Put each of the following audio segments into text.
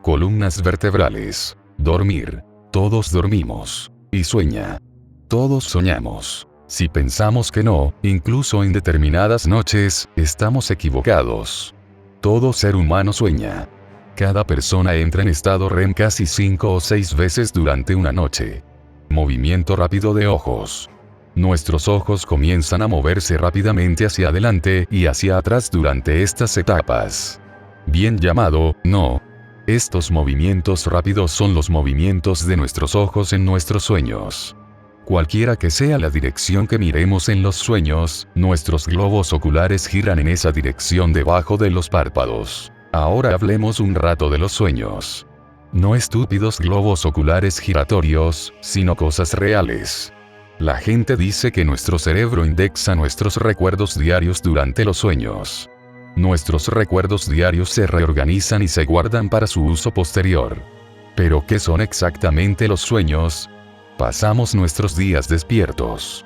Columnas vertebrales. Dormir. Todos dormimos. Y sueña. Todos soñamos. Si pensamos que no, incluso en determinadas noches, estamos equivocados. Todo ser humano sueña. Cada persona entra en estado REM casi 5 o 6 veces durante una noche. Movimiento rápido de ojos. Nuestros ojos comienzan a moverse rápidamente hacia adelante y hacia atrás durante estas etapas. Bien llamado, no. Estos movimientos rápidos son los movimientos de nuestros ojos en nuestros sueños. Cualquiera que sea la dirección que miremos en los sueños, nuestros globos oculares giran en esa dirección debajo de los párpados. Ahora hablemos un rato de los sueños. No estúpidos globos oculares giratorios, sino cosas reales. La gente dice que nuestro cerebro indexa nuestros recuerdos diarios durante los sueños. Nuestros recuerdos diarios se reorganizan y se guardan para su uso posterior. ¿Pero qué son exactamente los sueños? Pasamos nuestros días despiertos.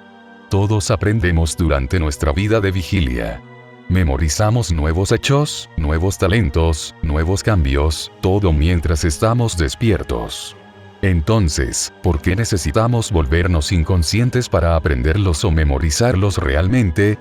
Todos aprendemos durante nuestra vida de vigilia. Memorizamos nuevos hechos, nuevos talentos, nuevos cambios, todo mientras estamos despiertos. Entonces, ¿por qué necesitamos volvernos inconscientes para aprenderlos o memorizarlos realmente?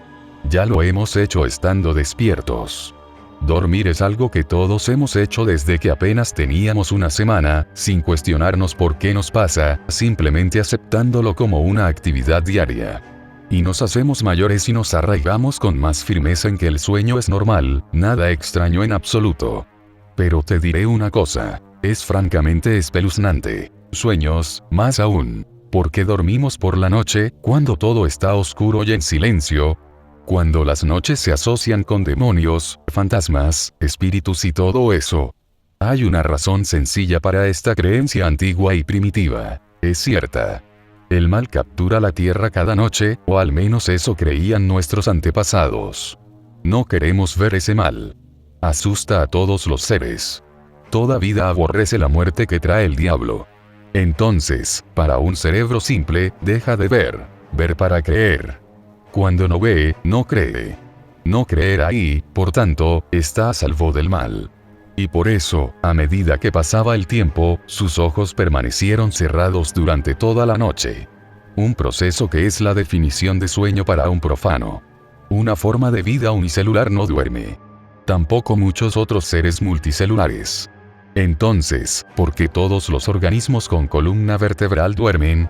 Ya lo hemos hecho estando despiertos. Dormir es algo que todos hemos hecho desde que apenas teníamos una semana, sin cuestionarnos por qué nos pasa, simplemente aceptándolo como una actividad diaria. Y nos hacemos mayores y nos arraigamos con más firmeza en que el sueño es normal, nada extraño en absoluto. Pero te diré una cosa, es francamente espeluznante. Sueños, más aún. ¿Por qué dormimos por la noche, cuando todo está oscuro y en silencio? Cuando las noches se asocian con demonios, fantasmas, espíritus y todo eso. Hay una razón sencilla para esta creencia antigua y primitiva. Es cierta. El mal captura la tierra cada noche, o al menos eso creían nuestros antepasados. No queremos ver ese mal. Asusta a todos los seres. Toda vida aborrece la muerte que trae el diablo. Entonces, para un cerebro simple, deja de ver. Ver para creer. Cuando no ve, no cree. No creer ahí, por tanto, está a salvo del mal. Y por eso, a medida que pasaba el tiempo, sus ojos permanecieron cerrados durante toda la noche. Un proceso que es la definición de sueño para un profano. Una forma de vida unicelular no duerme. Tampoco muchos otros seres multicelulares. Entonces, ¿por qué todos los organismos con columna vertebral duermen?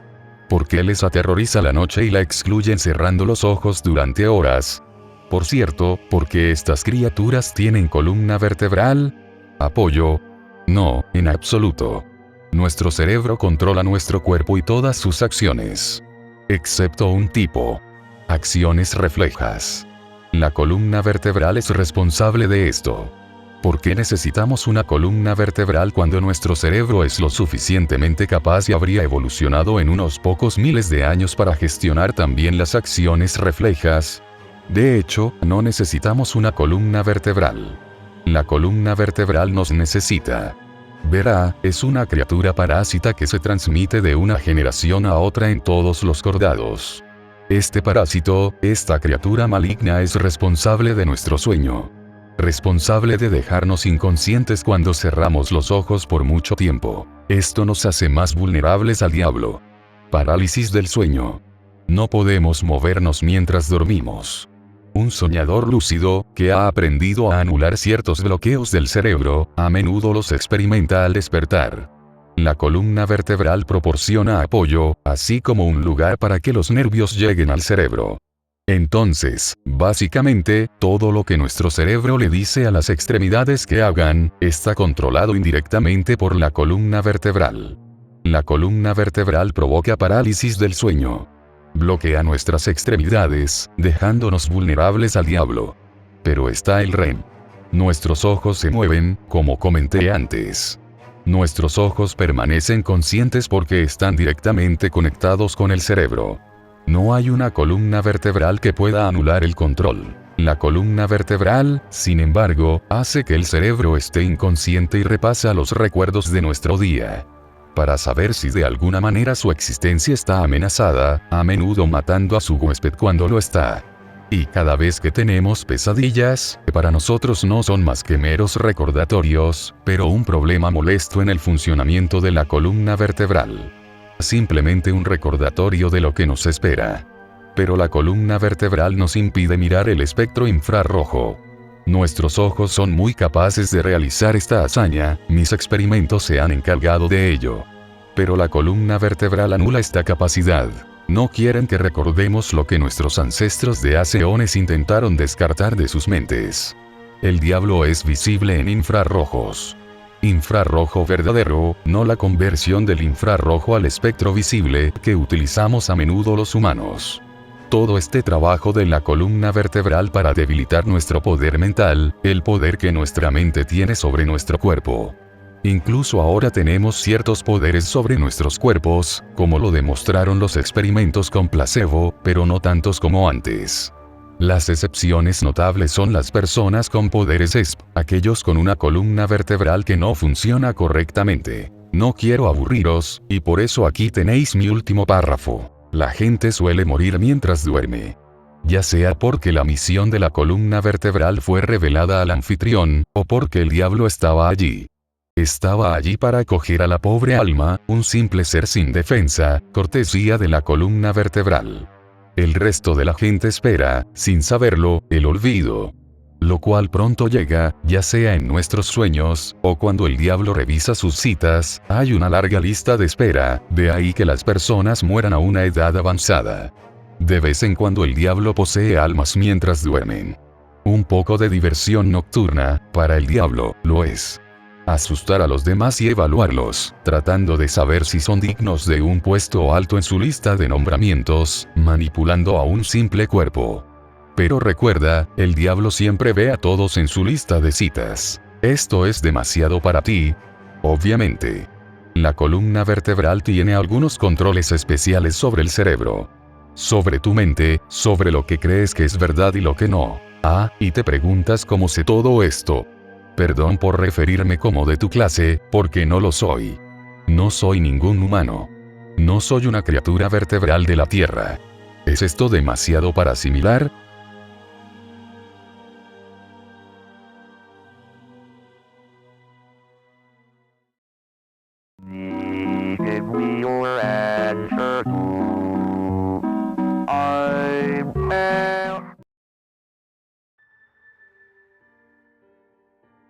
¿Por qué les aterroriza la noche y la excluyen cerrando los ojos durante horas? Por cierto, ¿por qué estas criaturas tienen columna vertebral? ¿Apoyo? No, en absoluto. Nuestro cerebro controla nuestro cuerpo y todas sus acciones. Excepto un tipo. Acciones reflejas. La columna vertebral es responsable de esto. ¿Por qué necesitamos una columna vertebral cuando nuestro cerebro es lo suficientemente capaz y habría evolucionado en unos pocos miles de años para gestionar también las acciones reflejas? De hecho, no necesitamos una columna vertebral. La columna vertebral nos necesita. Verá, es una criatura parásita que se transmite de una generación a otra en todos los cordados. Este parásito, esta criatura maligna es responsable de nuestro sueño. Responsable de dejarnos inconscientes cuando cerramos los ojos por mucho tiempo. Esto nos hace más vulnerables al diablo. Parálisis del sueño. No podemos movernos mientras dormimos. Un soñador lúcido, que ha aprendido a anular ciertos bloqueos del cerebro, a menudo los experimenta al despertar. La columna vertebral proporciona apoyo, así como un lugar para que los nervios lleguen al cerebro. Entonces, básicamente, todo lo que nuestro cerebro le dice a las extremidades que hagan, está controlado indirectamente por la columna vertebral. La columna vertebral provoca parálisis del sueño. Bloquea nuestras extremidades, dejándonos vulnerables al diablo. Pero está el REM. Nuestros ojos se mueven, como comenté antes. Nuestros ojos permanecen conscientes porque están directamente conectados con el cerebro. No hay una columna vertebral que pueda anular el control. La columna vertebral, sin embargo, hace que el cerebro esté inconsciente y repasa los recuerdos de nuestro día. Para saber si de alguna manera su existencia está amenazada, a menudo matando a su huésped cuando lo está. Y cada vez que tenemos pesadillas, que para nosotros no son más que meros recordatorios, pero un problema molesto en el funcionamiento de la columna vertebral. Simplemente un recordatorio de lo que nos espera. Pero la columna vertebral nos impide mirar el espectro infrarrojo. Nuestros ojos son muy capaces de realizar esta hazaña, mis experimentos se han encargado de ello. Pero la columna vertebral anula esta capacidad. No quieren que recordemos lo que nuestros ancestros de hace eones intentaron descartar de sus mentes. El diablo es visible en infrarrojos. Infrarrojo verdadero, no la conversión del infrarrojo al espectro visible que utilizamos a menudo los humanos. Todo este trabajo de la columna vertebral para debilitar nuestro poder mental, el poder que nuestra mente tiene sobre nuestro cuerpo. Incluso ahora tenemos ciertos poderes sobre nuestros cuerpos, como lo demostraron los experimentos con placebo, pero no tantos como antes. Las excepciones notables son las personas con poderes ESP, aquellos con una columna vertebral que no funciona correctamente. No quiero aburriros, y por eso aquí tenéis mi último párrafo. La gente suele morir mientras duerme. Ya sea porque la misión de la columna vertebral fue revelada al anfitrión, o porque el diablo estaba allí. Estaba allí para acoger a la pobre alma, un simple ser sin defensa, cortesía de la columna vertebral. El resto de la gente espera, sin saberlo, el olvido. Lo cual pronto llega, ya sea en nuestros sueños, o cuando el diablo revisa sus citas, hay una larga lista de espera, de ahí que las personas mueran a una edad avanzada. De vez en cuando el diablo posee almas mientras duermen. Un poco de diversión nocturna, para el diablo, lo es. Asustar a los demás y evaluarlos, tratando de saber si son dignos de un puesto alto en su lista de nombramientos, manipulando a un simple cuerpo. Pero recuerda, el diablo siempre ve a todos en su lista de citas. ¿Esto es demasiado para ti? Obviamente. La columna vertebral tiene algunos controles especiales sobre el cerebro. Sobre tu mente, sobre lo que crees que es verdad y lo que no. Ah, y te preguntas cómo sé todo esto. Perdón por referirme como de tu clase, porque no lo soy. No soy ningún humano. No soy una criatura vertebral de la Tierra. ¿Es esto demasiado para asimilar?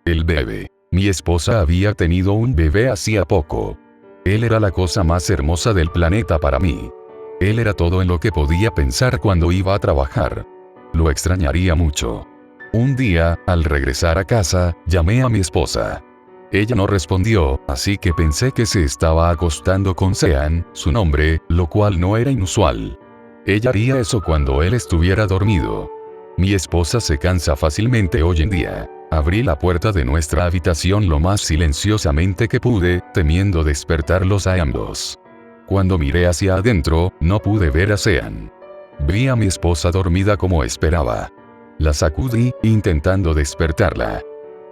El bebé. Mi esposa había tenido un bebé hacía poco. Él era la cosa más hermosa del planeta para mí. Él era todo en lo que podía pensar cuando iba a trabajar. Lo extrañaría mucho. Un día, al regresar a casa, llamé a mi esposa. Ella no respondió, así que pensé que se estaba acostando con Sean, su nombre, lo cual no era inusual. Ella haría eso cuando él estuviera dormido. Mi esposa se cansa fácilmente hoy en día. Abrí la puerta de nuestra habitación lo más silenciosamente que pude, temiendo despertarlos a ambos. Cuando miré hacia adentro, no pude ver a Sean. Vi a mi esposa dormida como esperaba. La sacudí, intentando despertarla.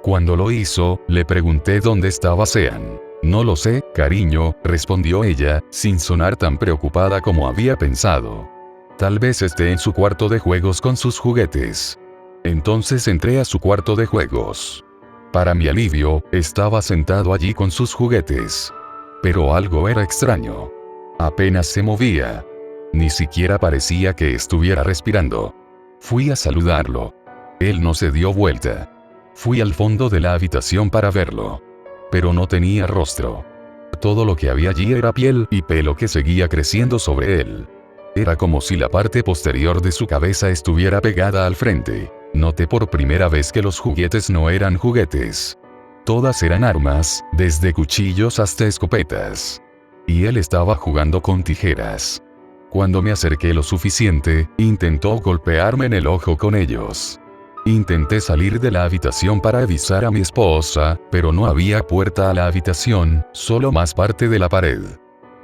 Cuando lo hizo, le pregunté dónde estaba Sean. No lo sé, cariño, respondió ella, sin sonar tan preocupada como había pensado. Tal vez esté en su cuarto de juegos con sus juguetes. Entonces entré a su cuarto de juegos. Para mi alivio, estaba sentado allí con sus juguetes. Pero algo era extraño. Apenas se movía. Ni siquiera parecía que estuviera respirando. Fui a saludarlo. Él no se dio vuelta. Fui al fondo de la habitación para verlo. Pero no tenía rostro. Todo lo que había allí era piel y pelo que seguía creciendo sobre él. Era como si la parte posterior de su cabeza estuviera pegada al frente. Noté por primera vez que los juguetes no eran juguetes. Todas eran armas, desde cuchillos hasta escopetas. Y él estaba jugando con tijeras. Cuando me acerqué lo suficiente, intentó golpearme en el ojo con ellos. Intenté salir de la habitación para avisar a mi esposa, pero no había puerta a la habitación, solo más parte de la pared.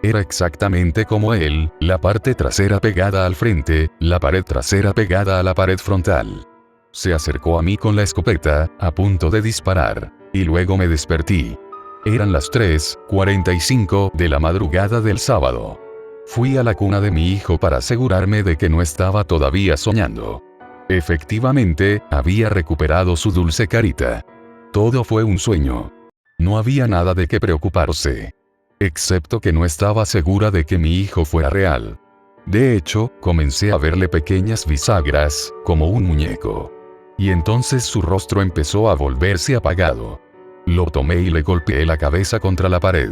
Era exactamente como él, la parte trasera pegada al frente, la pared trasera pegada a la pared frontal. Se acercó a mí con la escopeta, a punto de disparar, y luego me desperté. Eran las 3:45 de la madrugada del sábado. Fui a la cuna de mi hijo para asegurarme de que no estaba todavía soñando. Efectivamente, había recuperado su dulce carita. Todo fue un sueño. No había nada de qué preocuparse. Excepto que no estaba segura de que mi hijo fuera real. De hecho, comencé a verle pequeñas bisagras, como un muñeco. Y entonces su rostro empezó a volverse apagado. Lo tomé y le golpeé la cabeza contra la pared.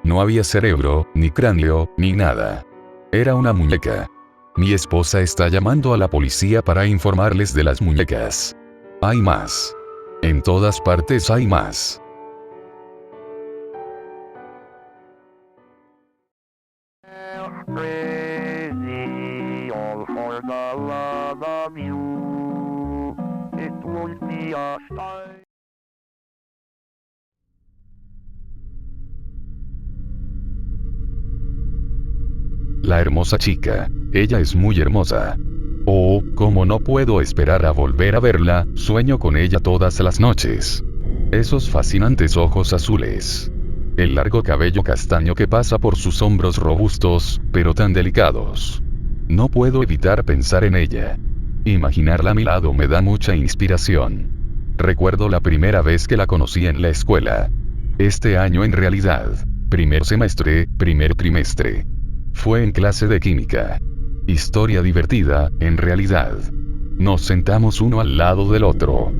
No había cerebro, ni cráneo, ni nada. Era una muñeca. Mi esposa está llamando a la policía para informarles de las muñecas. Hay más. En todas partes hay más. Crazy, all for the love of you. It won't be a star. La hermosa chica. Ella es muy hermosa. Oh, como no puedo esperar a volver a verla, sueño con ella todas las noches. Esos fascinantes ojos azules. El largo cabello castaño que pasa por sus hombros robustos, pero tan delicados. No puedo evitar pensar en ella. Imaginarla a mi lado me da mucha inspiración. Recuerdo la primera vez que la conocí en la escuela. Este año en realidad. Primer semestre, primer trimestre. Fue en clase de química. Historia divertida, en realidad. Nos sentamos uno al lado del otro.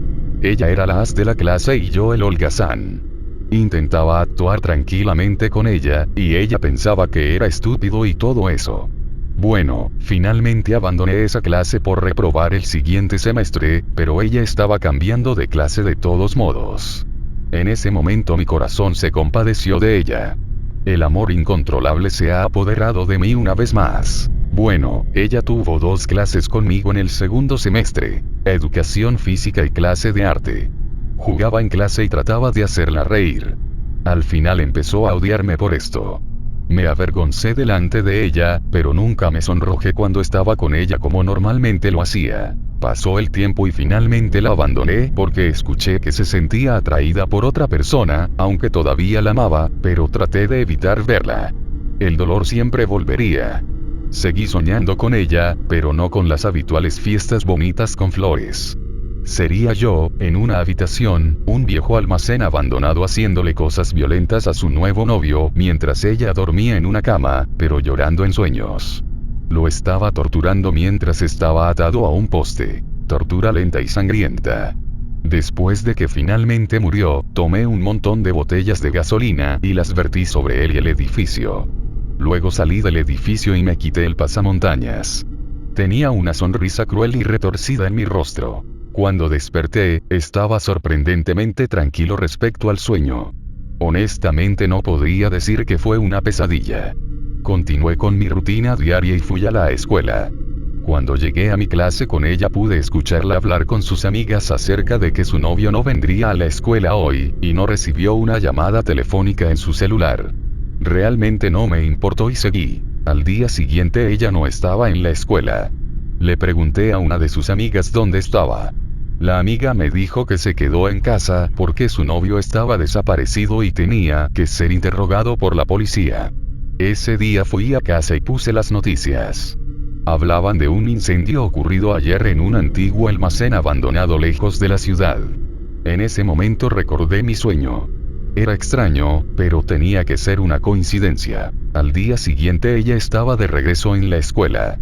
Ella era la as de la clase y yo el holgazán. Intentaba actuar tranquilamente con ella, y ella pensaba que era estúpido y todo eso. Bueno, finalmente abandoné esa clase por reprobar el siguiente semestre, pero ella estaba cambiando de clase de todos modos. En ese momento mi corazón se compadeció de ella. El amor incontrolable se ha apoderado de mí una vez más. Bueno, ella tuvo 2 clases conmigo en el segundo semestre, educación física y clase de arte. Jugaba en clase y trataba de hacerla reír. Al final empezó a odiarme por esto. Me avergoncé delante de ella, pero nunca me sonrojé cuando estaba con ella como normalmente lo hacía. Pasó el tiempo y finalmente la abandoné porque escuché que se sentía atraída por otra persona, aunque todavía la amaba, pero traté de evitar verla. El dolor siempre volvería. Seguí soñando con ella, pero no con las habituales fiestas bonitas con flores. Sería yo, en una habitación, un viejo almacén abandonado haciéndole cosas violentas a su nuevo novio, mientras ella dormía en una cama, pero llorando en sueños. Lo estaba torturando mientras estaba atado a un poste. Tortura lenta y sangrienta. Después de que finalmente murió, tomé un montón de botellas de gasolina y las vertí sobre él y el edificio. Luego salí del edificio y me quité el pasamontañas. Tenía una sonrisa cruel y retorcida en mi rostro. Cuando desperté, estaba sorprendentemente tranquilo respecto al sueño. Honestamente no podría decir que fue una pesadilla. Continué con mi rutina diaria y fui a la escuela. Cuando llegué a mi clase con ella pude escucharla hablar con sus amigas acerca de que su novio no vendría a la escuela hoy, y no recibió una llamada telefónica en su celular. Realmente no me importó y seguí. Al día siguiente ella no estaba en la escuela. Le pregunté a una de sus amigas dónde estaba. La amiga me dijo que se quedó en casa porque su novio estaba desaparecido y tenía que ser interrogado por la policía. Ese día fui a casa y puse las noticias. Hablaban de un incendio ocurrido ayer en un antiguo almacén abandonado lejos de la ciudad. En ese momento recordé mi sueño. Era extraño, pero tenía que ser una coincidencia. Al día siguiente ella estaba de regreso en la escuela.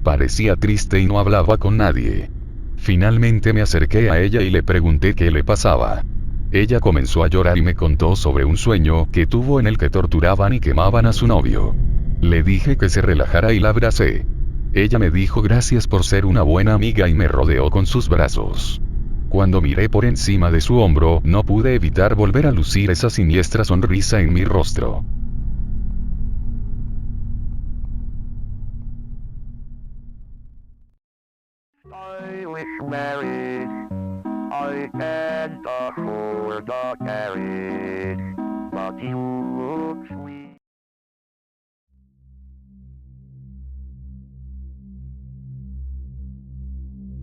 Parecía triste y no hablaba con nadie. Finalmente me acerqué a ella y le pregunté qué le pasaba. Ella comenzó a llorar y me contó sobre un sueño que tuvo en el que torturaban y quemaban a su novio. Le dije que se relajara y la abracé. Ella me dijo gracias por ser una buena amiga y me rodeó con sus brazos. Cuando miré por encima de su hombro, no pude evitar volver a lucir esa siniestra sonrisa en mi rostro. I wish married. I can't afford a carriage, but you look sweet.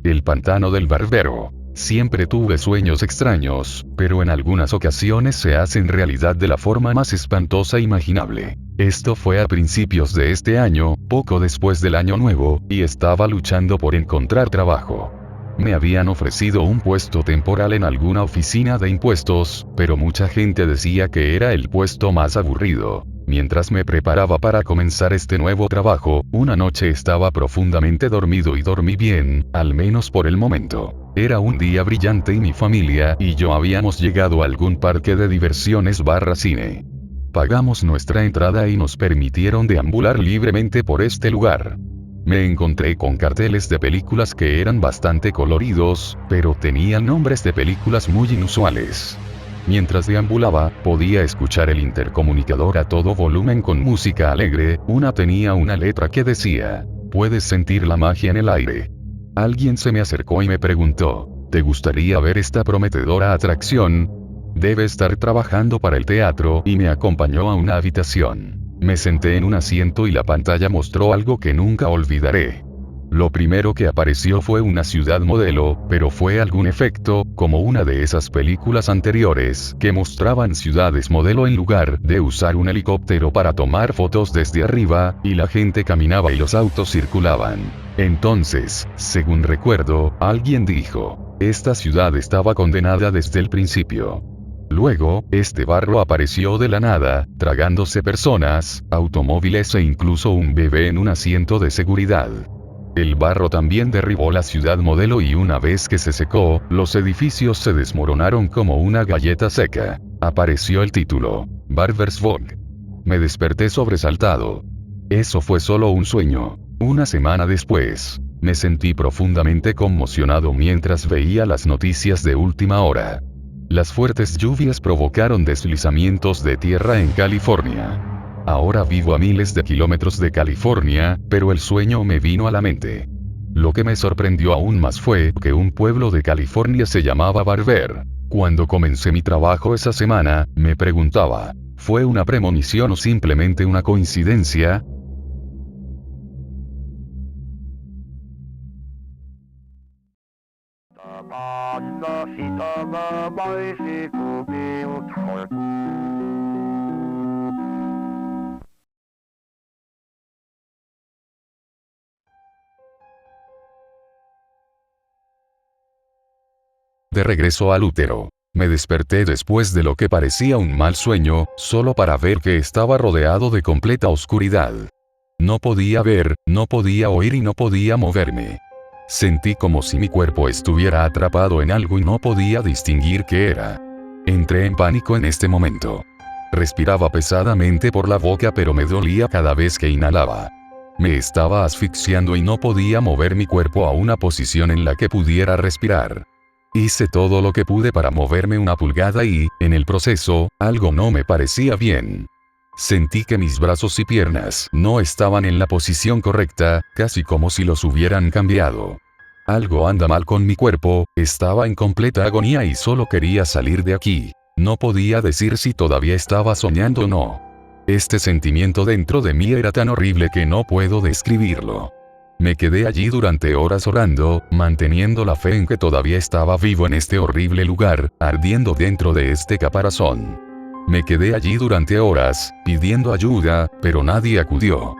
El pantano del barbero. Siempre tuve sueños extraños, pero en algunas ocasiones se hacen realidad de la forma más espantosa imaginable. Esto fue a principios de este año, poco después del año nuevo, y estaba luchando por encontrar trabajo. Me habían ofrecido un puesto temporal en alguna oficina de impuestos, pero mucha gente decía que era el puesto más aburrido. Mientras me preparaba para comenzar este nuevo trabajo, una noche estaba profundamente dormido y dormí bien, al menos por el momento. Era un día brillante y mi familia y yo habíamos llegado a algún parque de diversiones / cine. Pagamos nuestra entrada y nos permitieron deambular libremente por este lugar. Me encontré con carteles de películas que eran bastante coloridos, pero tenían nombres de películas muy inusuales. Mientras deambulaba, podía escuchar el intercomunicador a todo volumen con música alegre. Una tenía una letra que decía: "Puedes sentir la magia en el aire". Alguien se me acercó y me preguntó: ¿te gustaría ver esta prometedora atracción? Debe estar trabajando para el teatro, y me acompañó a una habitación. Me senté en un asiento y la pantalla mostró algo que nunca olvidaré. Lo primero que apareció fue una ciudad modelo, pero fue algún efecto, como una de esas películas anteriores que mostraban ciudades modelo en lugar de usar un helicóptero para tomar fotos desde arriba, y la gente caminaba y los autos circulaban. Entonces, según recuerdo, alguien dijo: esta ciudad estaba condenada desde el principio. Luego, este barro apareció de la nada, tragándose personas, automóviles e incluso un bebé en un asiento de seguridad. El barro también derribó la ciudad modelo y una vez que se secó, los edificios se desmoronaron como una galleta seca. Apareció el título: Barbers Vogue. Me desperté sobresaltado. Eso fue solo un sueño. Una semana después, me sentí profundamente conmocionado mientras veía las noticias de última hora. Las fuertes lluvias provocaron deslizamientos de tierra en California. Ahora vivo a miles de kilómetros de California, pero el sueño me vino a la mente. Lo que me sorprendió aún más fue que un pueblo de California se llamaba Barber. Cuando comencé mi trabajo esa semana, me preguntaba: ¿fue una premonición o simplemente una coincidencia? De regreso al útero. Me desperté después de lo que parecía un mal sueño, solo para ver que estaba rodeado de completa oscuridad. No podía ver, no podía oír y no podía moverme. Sentí como si mi cuerpo estuviera atrapado en algo y no podía distinguir qué era. Entré en pánico en este momento. Respiraba pesadamente por la boca, pero me dolía cada vez que inhalaba. Me estaba asfixiando y no podía mover mi cuerpo a una posición en la que pudiera respirar. Hice todo lo que pude para moverme una pulgada y, en el proceso, algo no me parecía bien. Sentí que mis brazos y piernas no estaban en la posición correcta, casi como si los hubieran cambiado. Algo anda mal con mi cuerpo, estaba en completa agonía y solo quería salir de aquí. No podía decir si todavía estaba soñando o no. Este sentimiento dentro de mí era tan horrible que no puedo describirlo. Me quedé allí durante horas orando, manteniendo la fe en que todavía estaba vivo en este horrible lugar, ardiendo dentro de este caparazón. Me quedé allí durante horas, pidiendo ayuda, pero nadie acudió.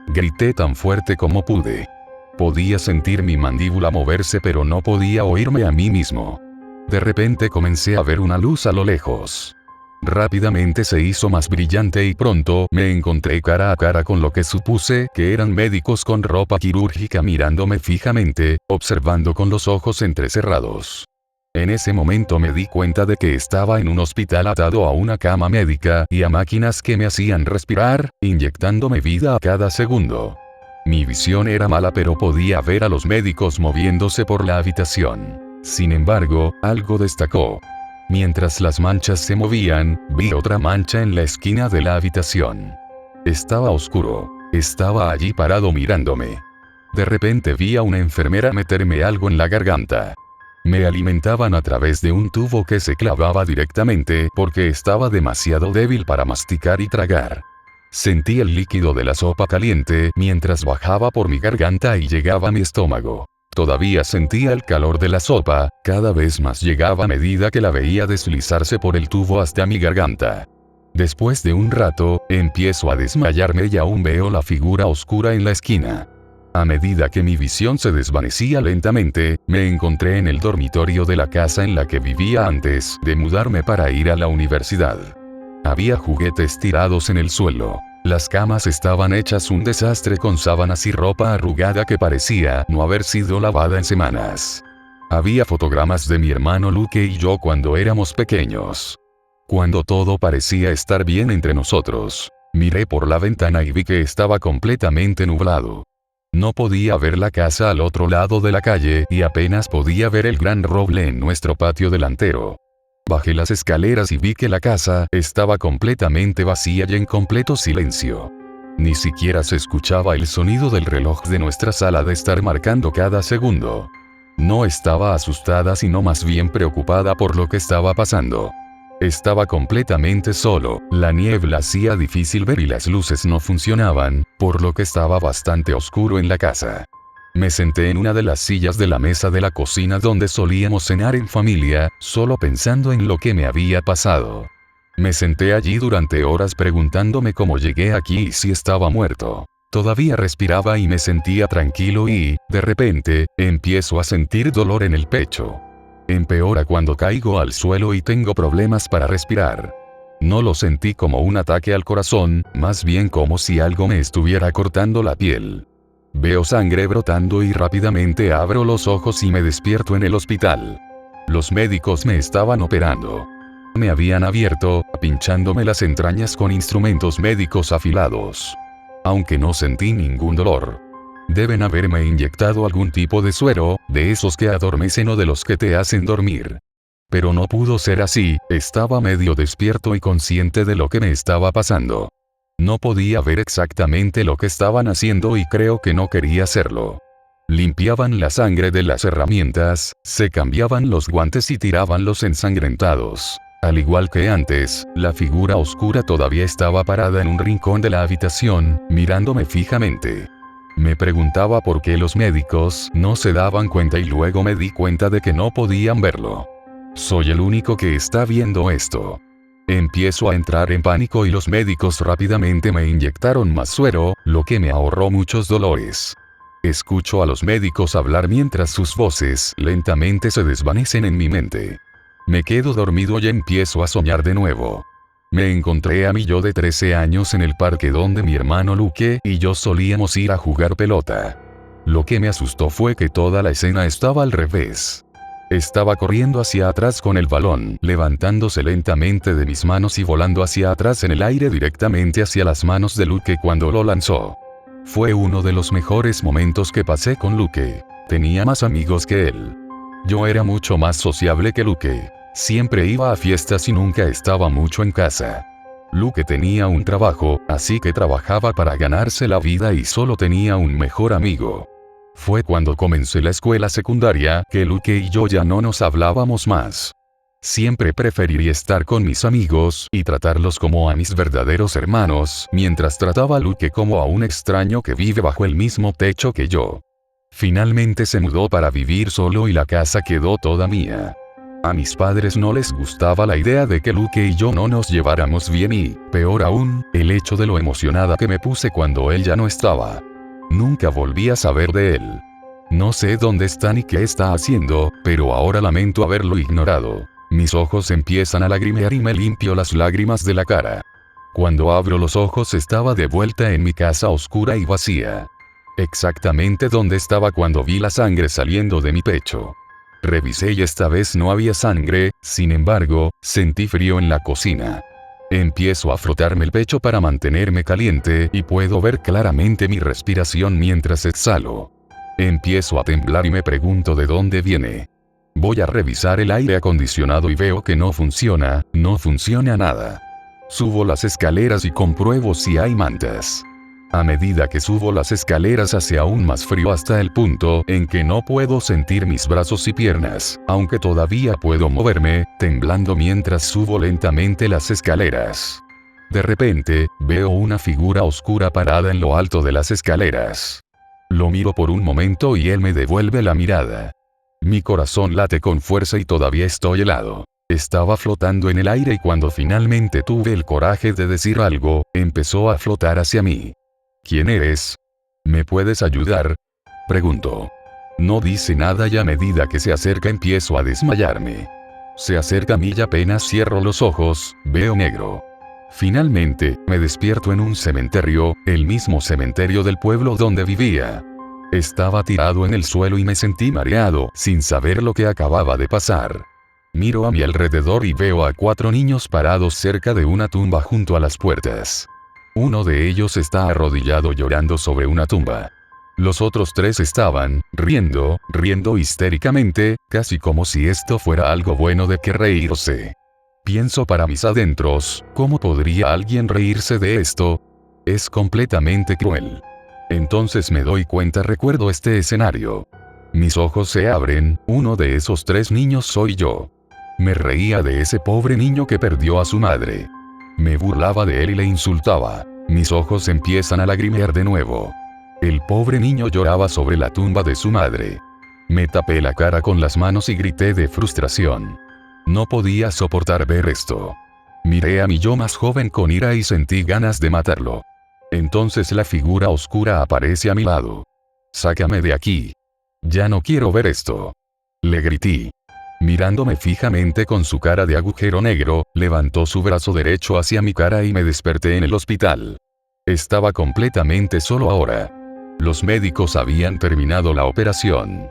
Grité tan fuerte como pude. Podía sentir mi mandíbula moverse, pero no podía oírme a mí mismo. De repente comencé a ver una luz a lo lejos. Rápidamente se hizo más brillante y pronto me encontré cara a cara con lo que supuse que eran médicos con ropa quirúrgica mirándome fijamente, observando con los ojos entrecerrados. En ese momento me di cuenta de que estaba en un hospital atado a una cama médica y a máquinas que me hacían respirar, inyectándome vida a cada segundo. Mi visión era mala, pero podía ver a los médicos moviéndose por la habitación. Sin embargo, algo destacó. Mientras las manchas se movían, vi otra mancha en la esquina de la habitación. Estaba oscuro. Estaba allí parado mirándome. De repente vi a una enfermera meterme algo en la garganta. Me alimentaban a través de un tubo que se clavaba directamente porque estaba demasiado débil para masticar y tragar. Sentí el líquido de la sopa caliente mientras bajaba por mi garganta y llegaba a mi estómago. Todavía sentía el calor de la sopa, cada vez más llegaba a medida que la veía deslizarse por el tubo hasta mi garganta. Después de un rato, empiezo a desmayarme y aún veo la figura oscura en la esquina. A medida que mi visión se desvanecía lentamente, me encontré en el dormitorio de la casa en la que vivía antes de mudarme para ir a la universidad. Había juguetes tirados en el suelo. Las camas estaban hechas un desastre con sábanas y ropa arrugada que parecía no haber sido lavada en semanas. Había fotogramas de mi hermano Luke y yo cuando éramos pequeños. Cuando todo parecía estar bien entre nosotros, miré por la ventana y vi que estaba completamente nublado. No podía ver la casa al otro lado de la calle y apenas podía ver el gran roble en nuestro patio delantero. Bajé las escaleras y vi que la casa estaba completamente vacía y en completo silencio. Ni siquiera se escuchaba el sonido del reloj de nuestra sala de estar marcando cada segundo. No estaba asustada sino más bien preocupada por lo que estaba pasando. Estaba completamente solo, la niebla hacía difícil ver y las luces no funcionaban, por lo que estaba bastante oscuro en la casa. Me senté en una de las sillas de la mesa de la cocina donde solíamos cenar en familia, solo pensando en lo que me había pasado. Me senté allí durante horas preguntándome cómo llegué aquí y si estaba muerto. Todavía respiraba y me sentía tranquilo y, de repente, empiezo a sentir dolor en el pecho. Empeora cuando caigo al suelo y tengo problemas para respirar. No lo sentí como un ataque al corazón, más bien como si algo me estuviera cortando la piel. Veo sangre brotando y rápidamente abro los ojos y me despierto en el hospital. Los médicos me estaban operando. Me habían abierto, pinchándome las entrañas con instrumentos médicos afilados. Aunque no sentí ningún dolor. Deben haberme inyectado algún tipo de suero, de esos que adormecen o de los que te hacen dormir. Pero no pudo ser así, estaba medio despierto y consciente de lo que me estaba pasando. No podía ver exactamente lo que estaban haciendo y creo que no quería hacerlo. Limpiaban la sangre de las herramientas, se cambiaban los guantes y tiraban los ensangrentados. Al igual que antes, la figura oscura todavía estaba parada en un rincón de la habitación, mirándome fijamente. Me preguntaba por qué los médicos no se daban cuenta y luego me di cuenta de que no podían verlo. Soy el único que está viendo esto. Empiezo a entrar en pánico y los médicos rápidamente me inyectaron más suero, lo que me ahorró muchos dolores. Escucho a los médicos hablar mientras sus voces lentamente se desvanecen en mi mente. Me quedo dormido y empiezo a soñar de nuevo. Me encontré a mi yo de 13 años en el parque donde mi hermano Luke y yo solíamos ir a jugar pelota. Lo que me asustó fue que toda la escena estaba al revés. Estaba corriendo hacia atrás con el balón, levantándose lentamente de mis manos y volando hacia atrás en el aire directamente hacia las manos de Luke cuando lo lanzó. Fue uno de los mejores momentos que pasé con Luke. Tenía más amigos que él. Yo era mucho más sociable que Luke. Siempre iba a fiestas y nunca estaba mucho en casa. Luke tenía un trabajo, así que trabajaba para ganarse la vida y solo tenía un mejor amigo. Fue cuando comencé la escuela secundaria que Luke y yo ya no nos hablábamos más. Siempre preferiría estar con mis amigos y tratarlos como a mis verdaderos hermanos, mientras trataba a Luke como a un extraño que vive bajo el mismo techo que yo. Finalmente se mudó para vivir solo y la casa quedó toda mía. A mis padres no les gustaba la idea de que Luke y yo no nos lleváramos bien y, peor aún, el hecho de lo emocionada que me puse cuando él ya no estaba. Nunca volví a saber de él. No sé dónde está ni qué está haciendo, pero ahora lamento haberlo ignorado. Mis ojos empiezan a lagrimear y me limpio las lágrimas de la cara. Cuando abro los ojos estaba de vuelta en mi casa oscura y vacía. Exactamente donde estaba cuando vi la sangre saliendo de mi pecho. Revisé y esta vez no había sangre, sin embargo, sentí frío en la cocina. Empiezo a frotarme el pecho para mantenerme caliente y puedo ver claramente mi respiración mientras exhalo. Empiezo a temblar y me pregunto de dónde viene. Voy a revisar el aire acondicionado y veo que no funciona nada. Subo las escaleras y compruebo si hay mantas. A medida que subo las escaleras hace aún más frío hasta el punto en que no puedo sentir mis brazos y piernas, aunque todavía puedo moverme, temblando mientras subo lentamente las escaleras. De repente, veo una figura oscura parada en lo alto de las escaleras. Lo miro por un momento y él me devuelve la mirada. Mi corazón late con fuerza y todavía estoy helado. Estaba flotando en el aire y cuando finalmente tuve el coraje de decir algo, empezó a flotar hacia mí. ¿Quién eres? ¿Me puedes ayudar? Pregunto. No dice nada y a medida que se acerca empiezo a desmayarme. Se acerca a mí y apenas cierro los ojos, veo negro. Finalmente, me despierto en un cementerio, el mismo cementerio del pueblo donde vivía. Estaba tirado en el suelo y me sentí mareado, sin saber lo que acababa de pasar. Miro a mi alrededor y veo a 4 niños parados cerca de una tumba junto a las puertas. Uno de ellos está arrodillado llorando sobre una tumba. Los otros 3 estaban, riendo histéricamente, casi como si esto fuera algo bueno de que reírse. Pienso para mis adentros, ¿cómo podría alguien reírse de esto? Es completamente cruel. Entonces me doy cuenta, recuerdo este escenario. Mis ojos se abren, uno de esos 3 niños soy yo. Me reía de ese pobre niño que perdió a su madre. Me burlaba de él y le insultaba. Mis ojos empiezan a lagrimear de nuevo. El pobre niño lloraba sobre la tumba de su madre. Me tapé la cara con las manos y grité de frustración. No podía soportar ver esto. Miré a mi yo más joven con ira y sentí ganas de matarlo. Entonces la figura oscura aparece a mi lado. «Sácame de aquí. Ya no quiero ver esto», le grité. Mirándome fijamente con su cara de agujero negro, levantó su brazo derecho hacia mi cara y me desperté en el hospital. Estaba completamente solo ahora. Los médicos habían terminado la operación.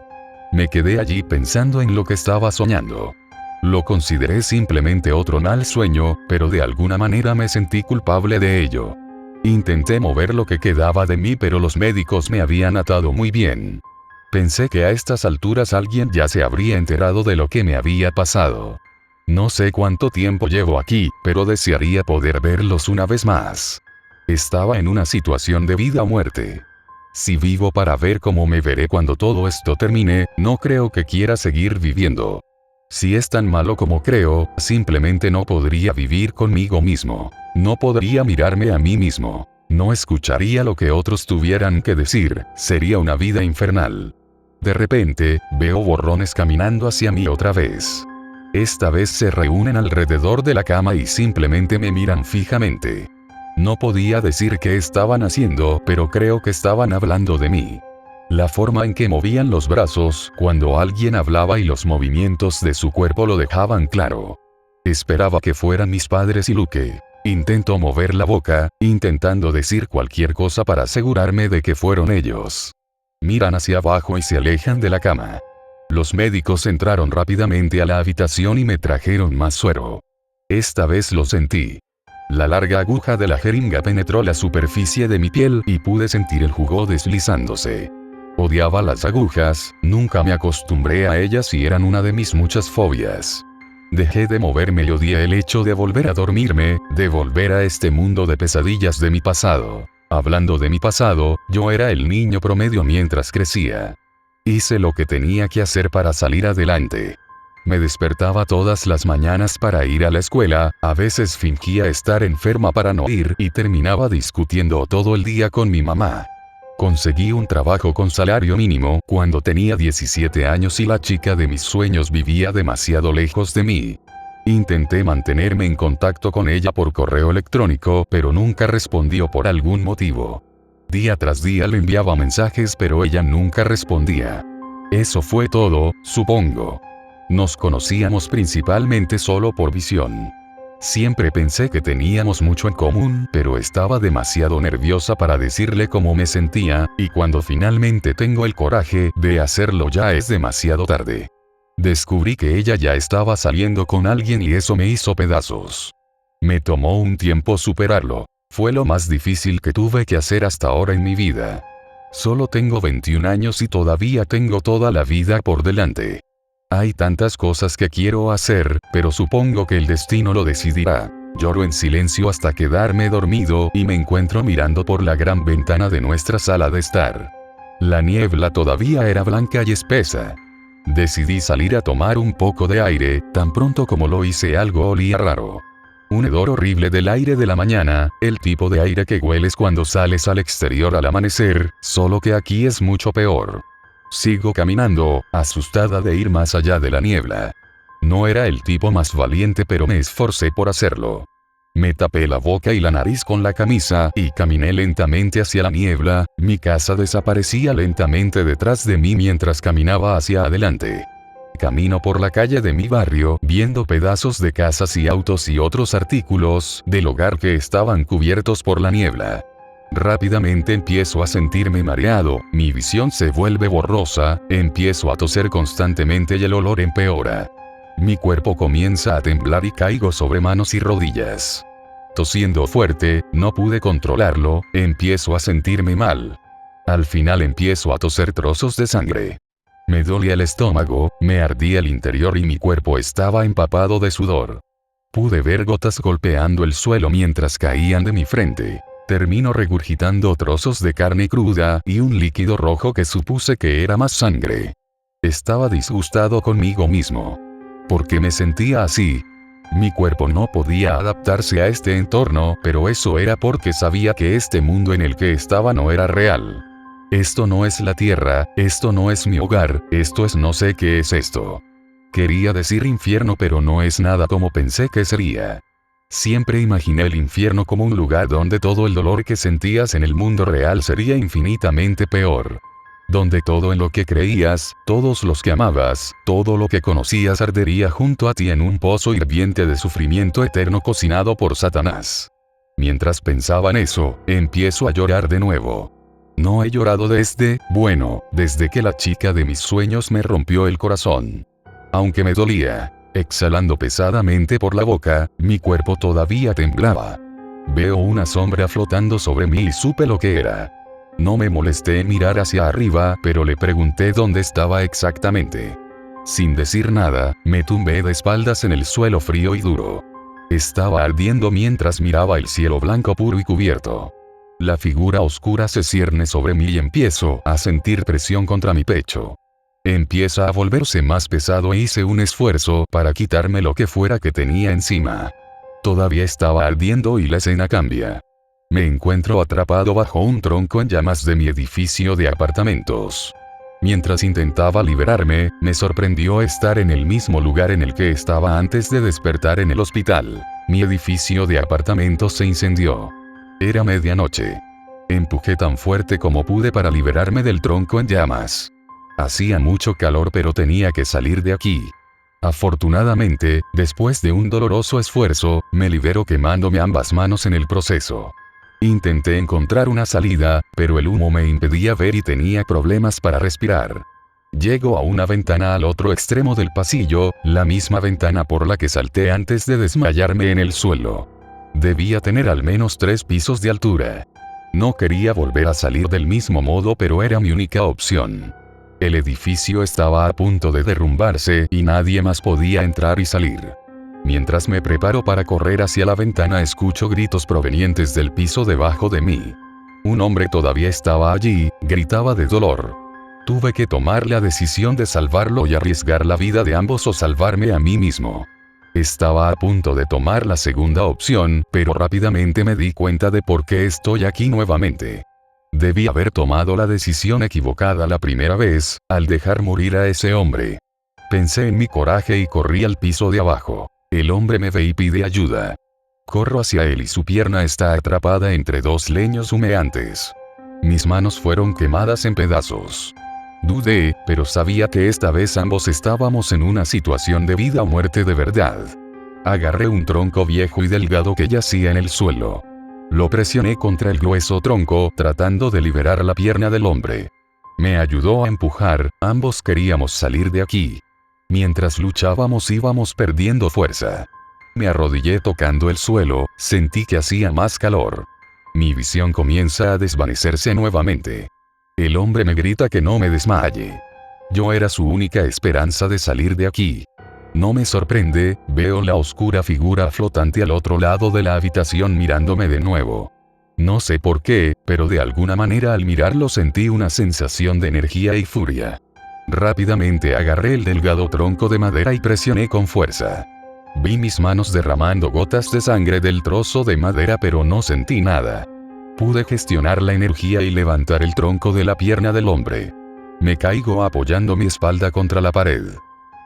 Me quedé allí pensando en lo que estaba soñando. Lo consideré simplemente otro mal sueño, pero de alguna manera me sentí culpable de ello. Intenté mover lo que quedaba de mí, pero los médicos me habían atado muy bien. Pensé que a estas alturas alguien ya se habría enterado de lo que me había pasado. No sé cuánto tiempo llevo aquí, pero desearía poder verlos una vez más. Estaba en una situación de vida o muerte. Si vivo para ver cómo me veré cuando todo esto termine, no creo que quiera seguir viviendo. Si es tan malo como creo, simplemente no podría vivir conmigo mismo. No podría mirarme a mí mismo. No escucharía lo que otros tuvieran que decir, sería una vida infernal. De repente, veo borrones caminando hacia mí otra vez. Esta vez se reúnen alrededor de la cama y simplemente me miran fijamente. No podía decir qué estaban haciendo, pero creo que estaban hablando de mí. La forma en que movían los brazos cuando alguien hablaba y los movimientos de su cuerpo lo dejaban claro. Esperaba que fueran mis padres y Luke. Intento mover la boca, intentando decir cualquier cosa para asegurarme de que fueron ellos. Miran hacia abajo y se alejan de la cama. Los médicos entraron rápidamente a la habitación y me trajeron más suero. Esta vez lo sentí. La larga aguja de la jeringa penetró la superficie de mi piel y pude sentir el jugo deslizándose. Odiaba las agujas, nunca me acostumbré a ellas y eran una de mis muchas fobias. Dejé de moverme y odié el hecho de volver a dormirme, de volver a este mundo de pesadillas de mi pasado. Hablando de mi pasado, yo era el niño promedio mientras crecía. Hice lo que tenía que hacer para salir adelante. Me despertaba todas las mañanas para ir a la escuela, a veces fingía estar enferma para no ir y terminaba discutiendo todo el día con mi mamá. Conseguí un trabajo con salario mínimo cuando tenía 17 años y la chica de mis sueños vivía demasiado lejos de mí. Intenté mantenerme en contacto con ella por correo electrónico, pero nunca respondió por algún motivo. Día tras día le enviaba mensajes, pero ella nunca respondía. Eso fue todo, supongo. Nos conocíamos principalmente solo por visión. Siempre pensé que teníamos mucho en común, pero estaba demasiado nerviosa para decirle cómo me sentía, y cuando finalmente tengo el coraje de hacerlo ya es demasiado tarde. Descubrí que ella ya estaba saliendo con alguien y eso me hizo pedazos. Me tomó un tiempo superarlo. Fue lo más difícil que tuve que hacer hasta ahora en mi vida. Solo tengo 21 años y todavía tengo toda la vida por delante. Hay tantas cosas que quiero hacer, pero supongo que el destino lo decidirá. Lloro en silencio hasta quedarme dormido y me encuentro mirando por la gran ventana de nuestra sala de estar. La niebla todavía era blanca y espesa. Decidí salir a tomar un poco de aire, tan pronto como lo hice algo olía raro. Un hedor horrible del aire de la mañana, el tipo de aire que hueles cuando sales al exterior al amanecer, solo que aquí es mucho peor. Sigo caminando, asustada de ir más allá de la niebla. No era el tipo más valiente, pero me esforcé por hacerlo. Me tapé la boca y la nariz con la camisa y caminé lentamente hacia la niebla. Mi casa desaparecía lentamente detrás de mí mientras caminaba hacia adelante. Camino por la calle de mi barrio, viendo pedazos de casas y autos y otros artículos del hogar que estaban cubiertos por la niebla. Rápidamente empiezo a sentirme mareado, mi visión se vuelve borrosa, empiezo a toser constantemente y el olor empeora. Mi cuerpo comienza a temblar y caigo sobre manos y rodillas. Tosiendo fuerte, no pude controlarlo, empiezo a sentirme mal. Al final empiezo a toser trozos de sangre. Me dolía el estómago, me ardía el interior y mi cuerpo estaba empapado de sudor. Pude ver gotas golpeando el suelo mientras caían de mi frente. Termino regurgitando trozos de carne cruda y un líquido rojo que supuse que era más sangre. Estaba disgustado conmigo mismo. ¿Por qué me sentía así? Mi cuerpo no podía adaptarse a este entorno, pero eso era porque sabía que este mundo en el que estaba no era real. Esto no es la tierra, esto no es mi hogar, esto es no sé qué es esto. Quería decir infierno pero no es nada como pensé que sería. Siempre imaginé el infierno como un lugar donde todo el dolor que sentías en el mundo real sería infinitamente peor. Donde todo en lo que creías, todos los que amabas, todo lo que conocías ardería junto a ti en un pozo hirviente de sufrimiento eterno cocinado por Satanás. Mientras pensaba en eso, empiezo a llorar de nuevo. No he llorado desde que la chica de mis sueños me rompió el corazón. Aunque me dolía, exhalando pesadamente por la boca, mi cuerpo todavía temblaba. Veo una sombra flotando sobre mí y supe lo que era. No me molesté en mirar hacia arriba, pero le pregunté dónde estaba exactamente. Sin decir nada, me tumbé de espaldas en el suelo frío y duro. Estaba ardiendo mientras miraba el cielo blanco puro y cubierto. La figura oscura se cierne sobre mí y empiezo a sentir presión contra mi pecho. Empieza a volverse más pesado e hice un esfuerzo para quitarme lo que fuera que tenía encima. Todavía estaba ardiendo y la escena cambia. Me encuentro atrapado bajo un tronco en llamas de mi edificio de apartamentos. Mientras intentaba liberarme, me sorprendió estar en el mismo lugar en el que estaba antes de despertar en el hospital. Mi edificio de apartamentos se incendió. Era medianoche. Empujé tan fuerte como pude para liberarme del tronco en llamas. Hacía mucho calor pero tenía que salir de aquí. Afortunadamente, después de un doloroso esfuerzo, me libero quemándome ambas manos en el proceso. Intenté encontrar una salida, pero el humo me impedía ver y tenía problemas para respirar. Llego a una ventana al otro extremo del pasillo, la misma ventana por la que salté antes de desmayarme en el suelo. Debía tener al menos 3 pisos de altura. No quería volver a salir del mismo modo pero era mi única opción. El edificio estaba a punto de derrumbarse y nadie más podía entrar y salir. Mientras me preparo para correr hacia la ventana escucho gritos provenientes del piso debajo de mí. Un hombre todavía estaba allí, gritaba de dolor. Tuve que tomar la decisión de salvarlo y arriesgar la vida de ambos o salvarme a mí mismo. Estaba a punto de tomar la segunda opción, pero rápidamente me di cuenta de por qué estoy aquí nuevamente. Debí haber tomado la decisión equivocada la primera vez, al dejar morir a ese hombre. Pensé en mi coraje y corrí al piso de abajo. El hombre me ve y pide ayuda. Corro hacia él y su pierna está atrapada entre 2 leños humeantes. Mis manos fueron quemadas en pedazos. Dudé, pero sabía que esta vez ambos estábamos en una situación de vida o muerte de verdad. Agarré un tronco viejo y delgado que yacía en el suelo. Lo presioné contra el grueso tronco, tratando de liberar la pierna del hombre. Me ayudó a empujar, ambos queríamos salir de aquí. Mientras luchábamos íbamos perdiendo fuerza. Me arrodillé tocando el suelo, sentí que hacía más calor. Mi visión comienza a desvanecerse nuevamente. El hombre me grita que no me desmaye. Yo era su única esperanza de salir de aquí. No me sorprende, veo la oscura figura flotante al otro lado de la habitación mirándome de nuevo. No sé por qué, pero de alguna manera al mirarlo sentí una sensación de energía y furia. Rápidamente agarré el delgado tronco de madera y presioné con fuerza. Vi mis manos derramando gotas de sangre del trozo de madera pero no sentí nada. Pude gestionar la energía y levantar el tronco de la pierna del hombre. Me caigo apoyando mi espalda contra la pared.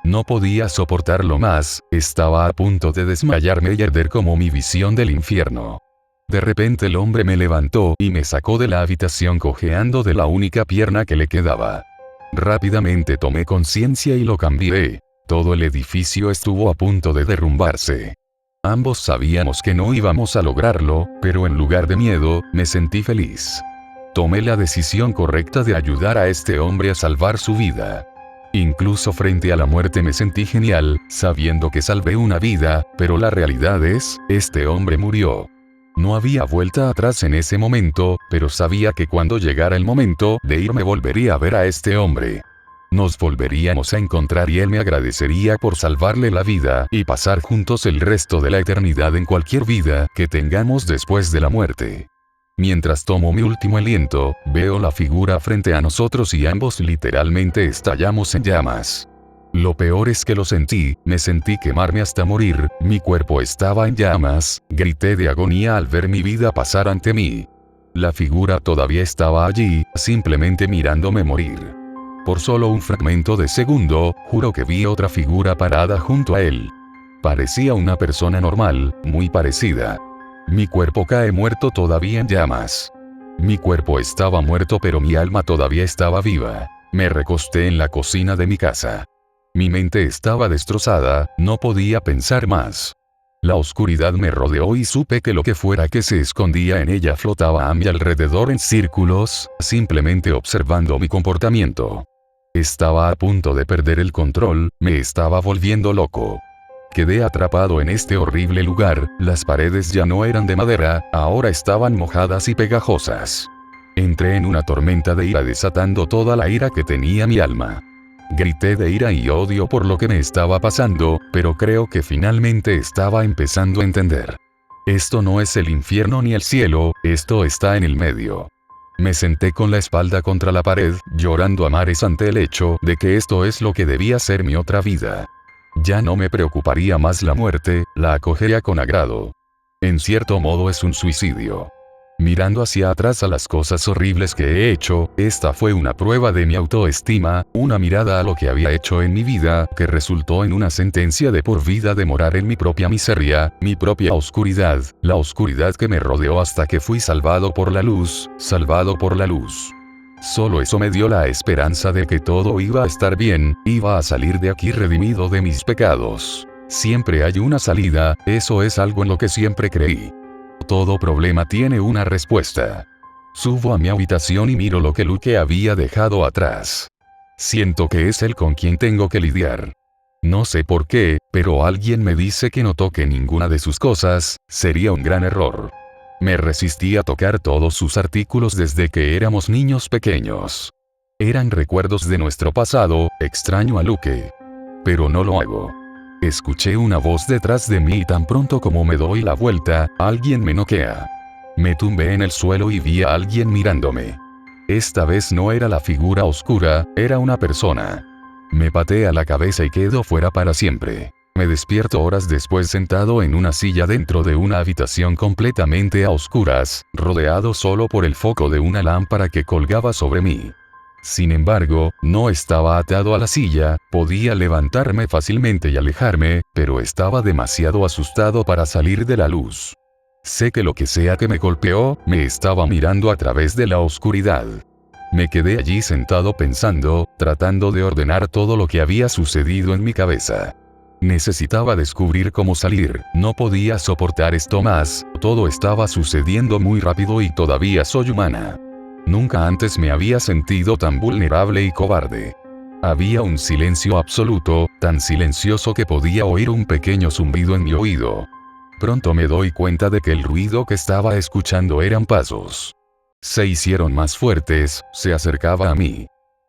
No podía soportarlo más, estaba a punto de desmayarme y arder como mi visión del infierno. De repente el hombre me levantó y me sacó de la habitación cojeando de la única pierna que le quedaba. Rápidamente tomé conciencia y lo cambié. Todo el edificio estuvo a punto de derrumbarse. Ambos sabíamos que no íbamos a lograrlo, pero en lugar de miedo, me sentí feliz. Tomé la decisión correcta de ayudar a este hombre a salvar su vida. Incluso frente a la muerte me sentí genial, sabiendo que salvé una vida, pero la realidad es, este hombre murió. No había vuelta atrás en ese momento, pero sabía que cuando llegara el momento de irme volvería a ver a este hombre. Nos volveríamos a encontrar y él me agradecería por salvarle la vida y pasar juntos el resto de la eternidad en cualquier vida que tengamos después de la muerte. Mientras tomo mi último aliento, veo la figura frente a nosotros y ambos literalmente estallamos en llamas. Lo peor es que lo sentí, me sentí quemarme hasta morir, mi cuerpo estaba en llamas, grité de agonía al ver mi vida pasar ante mí. La figura todavía estaba allí, simplemente mirándome morir. Por solo un fragmento de segundo, juro que vi otra figura parada junto a él. Parecía una persona normal, muy parecida. Mi cuerpo cae muerto todavía en llamas. Mi cuerpo estaba muerto pero mi alma todavía estaba viva. Me recosté en la cocina de mi casa. Mi mente estaba destrozada, no podía pensar más. La oscuridad me rodeó y supe que lo que fuera que se escondía en ella flotaba a mi alrededor en círculos, simplemente observando mi comportamiento. Estaba a punto de perder el control, me estaba volviendo loco. Quedé atrapado en este horrible lugar, las paredes ya no eran de madera, ahora estaban mojadas y pegajosas. Entré en una tormenta de ira desatando toda la ira que tenía mi alma. Grité de ira y odio por lo que me estaba pasando, pero creo que finalmente estaba empezando a entender. Esto no es el infierno ni el cielo, esto está en el medio. Me senté con la espalda contra la pared, llorando a mares ante el hecho de que esto es lo que debía ser mi otra vida. Ya no me preocuparía más la muerte, la acogería con agrado. En cierto modo es un suicidio. Mirando hacia atrás a las cosas horribles que he hecho, esta fue una prueba de mi autoestima, una mirada a lo que había hecho en mi vida, que resultó en una sentencia de por vida de morar en mi propia miseria, mi propia oscuridad, la oscuridad que me rodeó hasta que fui salvado por la luz, salvado por la luz. Solo eso me dio la esperanza de que todo iba a estar bien, iba a salir de aquí redimido de mis pecados. Siempre hay una salida, eso es algo en lo que siempre creí. Todo problema tiene una respuesta. Subo a mi habitación y miro lo que Luke había dejado atrás. Siento que es él con quien tengo que lidiar. No sé por qué, pero alguien me dice que no toque ninguna de sus cosas, sería un gran error. Me resistí a tocar todos sus artículos desde que éramos niños pequeños. Eran recuerdos de nuestro pasado, extraño a Luke. Pero no lo hago. Escuché una voz detrás de mí y tan pronto como me doy la vuelta, alguien me noquea. Me tumbé en el suelo y vi a alguien mirándome. Esta vez no era la figura oscura, era una persona. Me patea la cabeza y quedo fuera para siempre. Me despierto horas después sentado en una silla dentro de una habitación completamente a oscuras, rodeado solo por el foco de una lámpara que colgaba sobre mí. Sin embargo, no estaba atado a la silla, podía levantarme fácilmente y alejarme, pero estaba demasiado asustado para salir de la luz. Sé que lo que sea que me golpeó, me estaba mirando a través de la oscuridad. Me quedé allí sentado pensando, tratando de ordenar todo lo que había sucedido en mi cabeza. Necesitaba descubrir cómo salir, no podía soportar esto más, todo estaba sucediendo muy rápido y todavía soy humana. Nunca antes me había sentido tan vulnerable y cobarde. Había un silencio absoluto, tan silencioso que podía oír un pequeño zumbido en mi oído. Pronto me doy cuenta de que el ruido que estaba escuchando eran pasos. Se hicieron más fuertes, se acercaba a mí.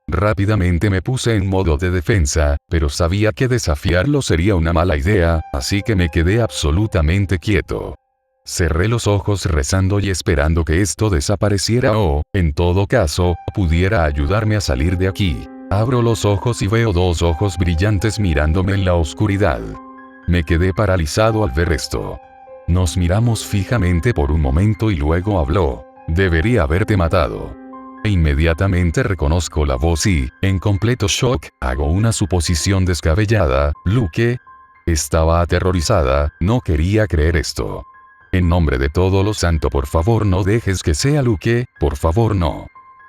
Rápidamente me puse en modo de defensa, pero sabía que desafiarlo sería una mala idea, así que me quedé absolutamente quieto. Cerré los ojos rezando y esperando que esto desapareciera o, en todo caso, pudiera ayudarme a salir de aquí. Abro los ojos y veo dos ojos brillantes mirándome en la oscuridad. Me quedé paralizado al ver esto. Nos miramos fijamente por un momento y luego habló. Debería haberte matado. E inmediatamente reconozco la voz y, en completo shock, hago una suposición descabellada. ¿Luke? Estaba aterrorizada, no quería creer esto. En nombre de todo lo santo, por favor no dejes que sea Luke, por favor no.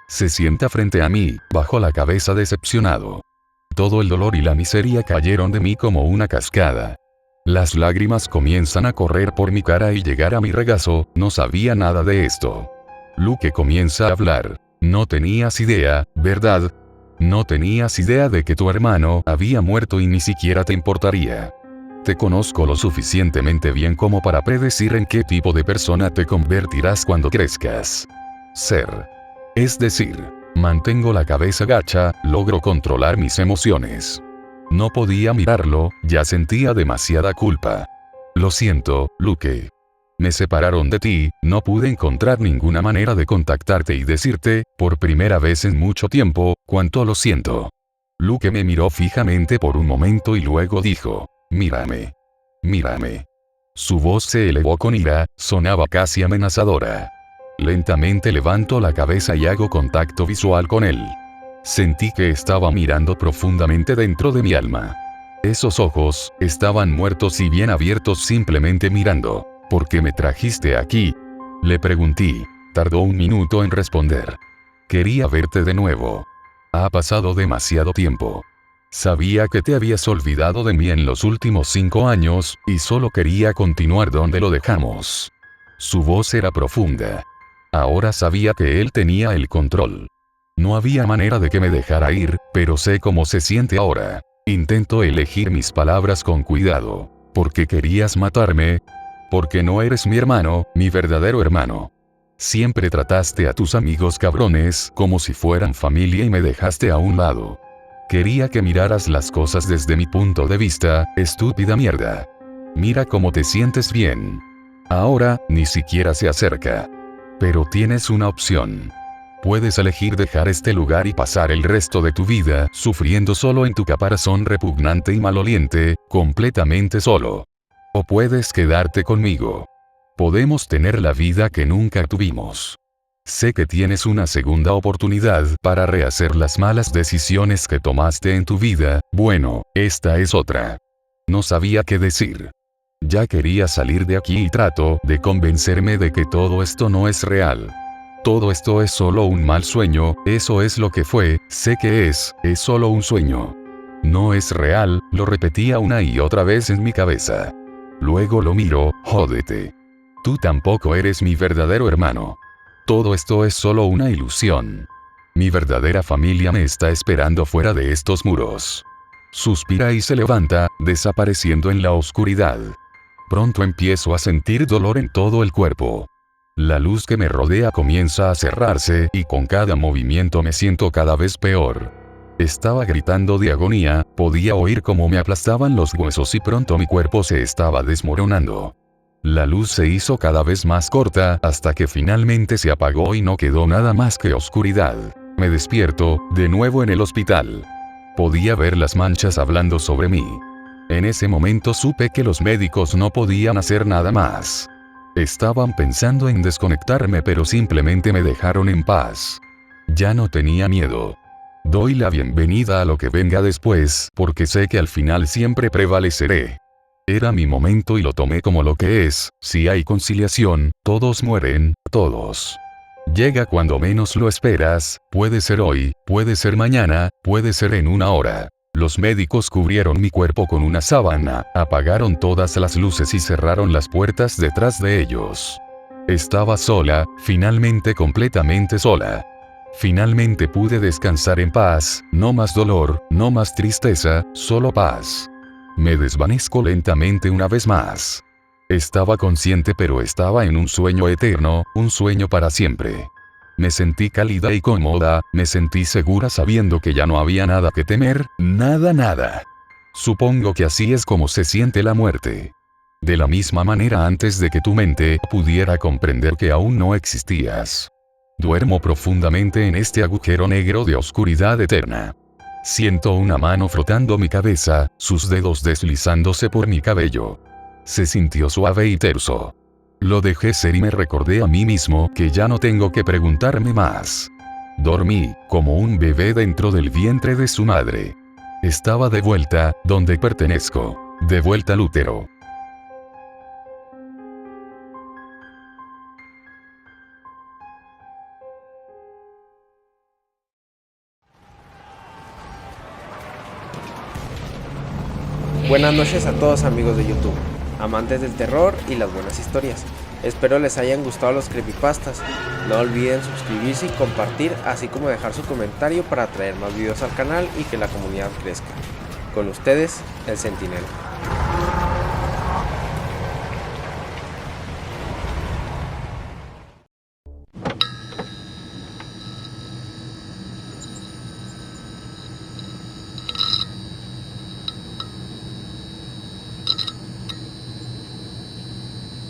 Se sienta frente a mí, bajó la cabeza decepcionado. Todo el dolor y la miseria cayeron de mí como una cascada. Las lágrimas comienzan a correr por mi cara y llegar a mi regazo. No sabía nada de esto. Luke comienza a hablar. No tenías idea, ¿verdad? No tenías idea de que tu hermano había muerto y ni siquiera te importaría. Te conozco lo suficientemente bien como para predecir en qué tipo de persona te convertirás cuando crezcas. Ser. Es decir, mantengo la cabeza gacha, logro controlar mis emociones. No podía mirarlo, ya sentía demasiada culpa. Lo siento, Luke. Me separaron de ti, no pude encontrar ninguna manera de contactarte y decirte, por primera vez en mucho tiempo, cuánto lo siento. Luke me miró fijamente por un momento y luego dijo, mírame. Mírame. Su voz se elevó con ira, sonaba casi amenazadora. Lentamente levanto la cabeza y hago contacto visual con él. Sentí que estaba mirando profundamente dentro de mi alma. Esos ojos estaban muertos y bien abiertos, simplemente mirando. ¿Por qué me trajiste aquí? Le pregunté. Tardó un minuto en responder. Quería verte de nuevo. Ha pasado demasiado tiempo. Sabía que te habías olvidado de mí en los últimos 5 años, y solo quería continuar donde lo dejamos. Su voz era profunda. Ahora sabía que él tenía el control. No había manera de que me dejara ir, pero sé cómo se siente ahora. Intento elegir mis palabras con cuidado. ¿Por qué querías matarme? Porque no eres mi hermano, mi verdadero hermano. Siempre trataste a tus amigos cabrones como si fueran familia y me dejaste a un lado. Quería que miraras las cosas desde mi punto de vista, estúpida mierda. Mira cómo te sientes bien. Ahora, ni siquiera se acerca. Pero tienes una opción. Puedes elegir dejar este lugar y pasar el resto de tu vida sufriendo solo en tu caparazón repugnante y maloliente, completamente solo. O puedes quedarte conmigo. Podemos tener la vida que nunca tuvimos. Sé que tienes una segunda oportunidad para rehacer las malas decisiones que tomaste en tu vida. Bueno, esta es otra. No sabía qué decir. Ya quería salir de aquí y trato de convencerme de que todo esto no es real. Todo esto es solo un mal sueño, eso es lo que fue, sé que es solo un sueño. No es real, lo repetía una y otra vez en mi cabeza. Luego lo miro, jódete. Tú tampoco eres mi verdadero hermano. Todo esto es solo una ilusión. Mi verdadera familia me está esperando fuera de estos muros. Suspira y se levanta, desapareciendo en la oscuridad. Pronto empiezo a sentir dolor en todo el cuerpo. La luz que me rodea comienza a cerrarse y con cada movimiento me siento cada vez peor. Estaba gritando de agonía, podía oír cómo me aplastaban los huesos y pronto mi cuerpo se estaba desmoronando. La luz se hizo cada vez más corta hasta que finalmente se apagó y no quedó nada más que oscuridad. Me despierto, de nuevo en el hospital. Podía ver las manchas hablando sobre mí. En ese momento supe que los médicos no podían hacer nada más. Estaban pensando en desconectarme, pero simplemente me dejaron en paz. Ya no tenía miedo. Doy la bienvenida a lo que venga después, porque sé que al final siempre prevaleceré. Era mi momento y lo tomé como lo que es. Si hay conciliación, todos mueren, todos. Llega cuando menos lo esperas, puede ser hoy, puede ser mañana, puede ser en una hora. Los médicos cubrieron mi cuerpo con una sábana, apagaron todas las luces y cerraron las puertas detrás de ellos. Estaba sola, finalmente completamente sola. Finalmente pude descansar en paz, no más dolor, no más tristeza, solo paz. Me desvanezco lentamente una vez más. Estaba consciente, pero estaba en un sueño eterno, un sueño para siempre. Me sentí cálida y cómoda, me sentí segura sabiendo que ya no había nada que temer, nada. Supongo que así es como se siente la muerte. De la misma manera antes de que tu mente pudiera comprender que aún no existías. Duermo profundamente en este agujero negro de oscuridad eterna. Siento una mano frotando mi cabeza, sus dedos deslizándose por mi cabello. Se sintió suave y terso. Lo dejé ser y me recordé a mí mismo que ya no tengo que preguntarme más. Dormí, como un bebé dentro del vientre de su madre. Estaba de vuelta, donde pertenezco. De vuelta al útero. Buenas noches a todos amigos de YouTube, amantes del terror y las buenas historias. Espero les hayan gustado los creepypastas. No olviden suscribirse y compartir, así como dejar su comentario para traer más videos al canal y que la comunidad crezca. Con ustedes, el Centinela.